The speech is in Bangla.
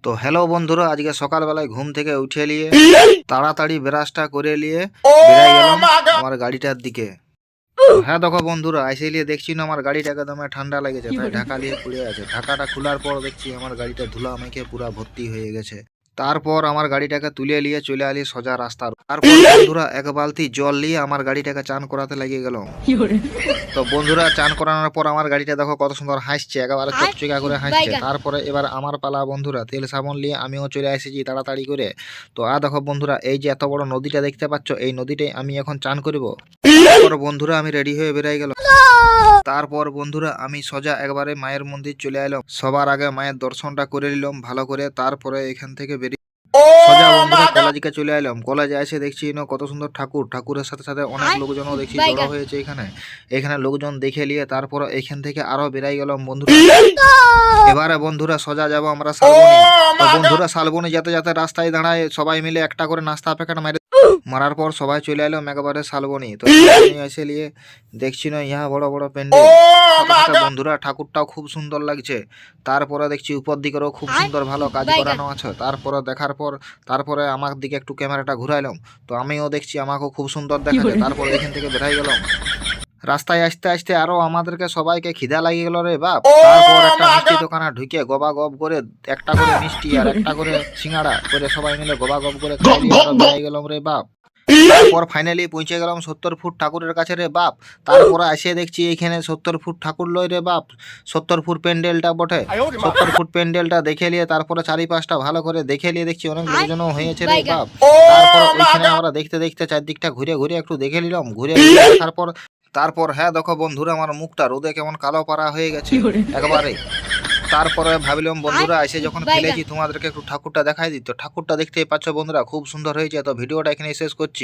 তো হ্যালো বন্ধুরা, আজকে সকালবেলায় ঘুম থেকে উঠে নিয়ে তাড়াতাড়ি ব্রাশটা করে নিয়ে বেরিয়ে গেলাম আমার গাড়িটার দিকে। তো হ্যাঁ দেখো বন্ধুরা, এসে নিয়ে দেখছি না আমার গাড়িটাকে দমে ঠান্ডা লেগেছে, তাই ঢাকা নিয়ে খুলে আছে। ঢাকাটা খোলার পর দেখছি আমার গাড়িটা ধুলা মেখে পুরা ভর্তি হয়ে গেছে। তারপর আমার গাড়িটাকে তুলে নিয়ে চলে আলি সোজা রাস্তার। তারপর বন্ধুরা এক বালতি জল নিয়ে আমার গাড়িটাকে চান করাতে লেগে গেল। তো বন্ধুরা চান করানোর পর আমার গাড়িটা দেখো কত সুন্দর হাসছে, একেবারে চকচকা করে হাসছে। তারপরে এবার আমার পালা বন্ধুরা, তেল সাবান নিয়ে আমিও চলে এসেছি তাড়াতাড়ি করে। তো দেখো বন্ধুরা, এই যে এত বড় নদীটা দেখতে পাচ্ছ, এই নদীটাই আমি এখন চান করব। তারপর বন্ধুরা আমি রেডি হয়ে বেরিয়ে গেল। তারপর বন্ধুরা আমি সোজা একবারে মায়ের মন্দির চলে এলাম। সবার আগে মায়ের দর্শনটা করে নিলাম ভালো করে। তারপরে এখান থেকে বেরিয়ে সোজা বন্ধুরা কলেজকে চলে এলাম। কলেজে এসে দেখছি কত সুন্দর ঠাকুর, ঠাকুরের সাথে সাথে অনেক লোকজনও দেখছি জড়ো হয়েছে এখানে। এখানে লোকজন দেখে নিয়ে তারপর এখান থেকে আরো বেরাই গেলাম বন্ধুরা। এবারে বন্ধুরা সোজা যাব আমরা শালবনি। তো বন্ধুরা শালবনি যেতে যেতে রাস্তায় দাঁড়ায় সবাই মিলে একটা করে নাস্তা প্যাকেট মারার পর সবাই চলে এলাম একেবারে শালবনি। তো শালবনি এসে নিয়ে দেখছি না ইহা বড় বড় প্যান্ডেল। বন্ধুরা ঠাকুরটাও খুব সুন্দর লাগছে। তারপরে দেখছি উপর দিকেরও খুব সুন্দর ভালো কাজ করানো আছে। তারপরে দেখার পর তারপরে আমার দিকে একটু ক্যামেরাটা ঘুরাইলাম। তো আমিও দেখছি আমাকেও খুব সুন্দর দেখাচ্ছে। তারপর এখান থেকে বেরাই গেলাম। রাস্তায় আসতে আসতে আরো আমাদেরকে সবাইকে খিদা লাগিয়ে গেল রে বাপ। তারপর একটা মিষ্টি দোকানে ঢুকে গবা গব করে একটা করে মিষ্টি আর একটা করে সিঙ্গাড়া করে সবাই মিলে গবা গব করে খাইয়ে আরো বেরাই গেলাম রে বাপ। তারপর ফাইনালি পৌঁছে গেলাম 70 ফুট ঠাকুরের কাছে রে বাপ। তারপরে এসে দেখছি এখানে 70 ফুট ঠাকুর লয় রে বাপ। 70 ফুট প্যান্ডেলটা বটে। 70 ফুট প্যান্ডেলটা দেখে নিয়ে তারপরে চারিপাশটা ভালো করে দেখে নিয়ে দেখছি অনেক লোকজনও হয়েছে রে বাপ। তারপর ওইখানে আমরা দেখতে দেখতে চারদিকটা ঘুরে ঘুরে একটু দেখে নিলাম। ঘুরে তারপর হ্যাঁ দেখো বন্ধুরা, আমার মুখটা রোদে কেমন কালো পাড়া হয়ে গেছে একবারে। তারপরে ভাবলাম বন্ধুরা এসে যখন ফেলেছি তোমাদেরকে একটু ঠাকুরটা দেখাই দিই। তো ঠাকুরটা দেখতেই পাচ্ছ বন্ধুরা, খুব সুন্দর হয়েছে। তো ভিডিওটা এখানে শেষ করছি।